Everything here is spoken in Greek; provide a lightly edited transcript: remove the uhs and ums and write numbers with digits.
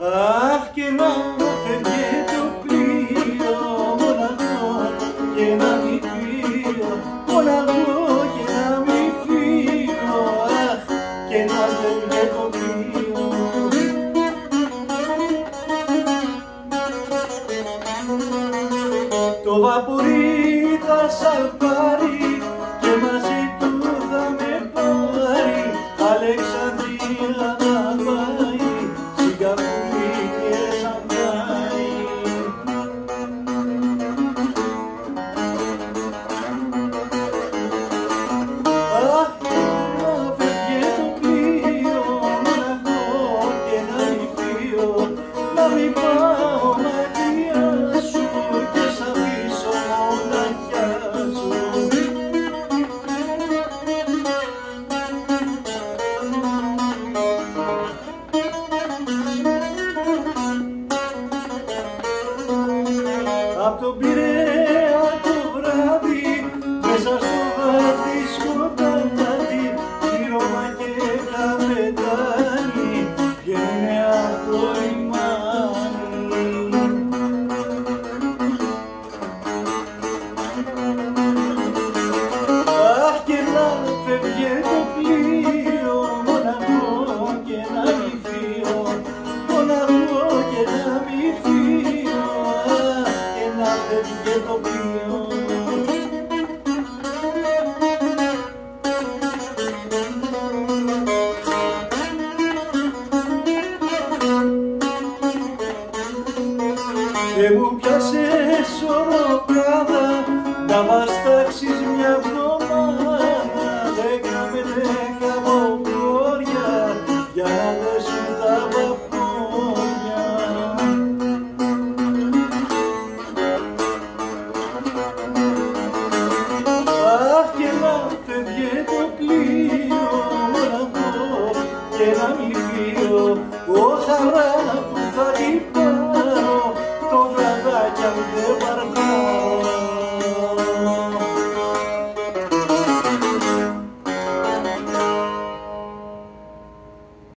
Αχ, και να φεύγει το πλοίο μοναχό και να μην φύγω, μοναχό και να μην φύγω, αχ, και να φεύγει το πλοίο. Το βαπορί θα σαλπάρει και μαζί του θα με πάρει, Αλεξανδρία θα πάει, Σιγκαπούρη και Σανγκάη. Αχ, να φεύγει το πλοίο μοναχό και να μην φύγω, να μην πάω μακριά σου και σ' αφήσω μοναχιά σου. Απ' τον Πειραιά το βράδυ, μέσα στο βάθη σκοτάδι, η Ρώμα και Καπετάνη βγαίνουνε απ' το λιμάνι. Αχ, και να φεύγει το πλοίο μοναχό και να μην φύγω, μοναχό και να μην φύγω, αχ, και να φεύγει το πλοίο. Και μου πιάσες οροκάδα να μας τάξεις μια εβδομάδα, 10 με 10 βοβόρια για να δέσουν τα βαπόρια. Αχ, και να φεύγει το πλοίο μοναχό και να μην φύγω, ο χαρά που θα την πάρω, το βραδάκι αν δεν παρθάρω.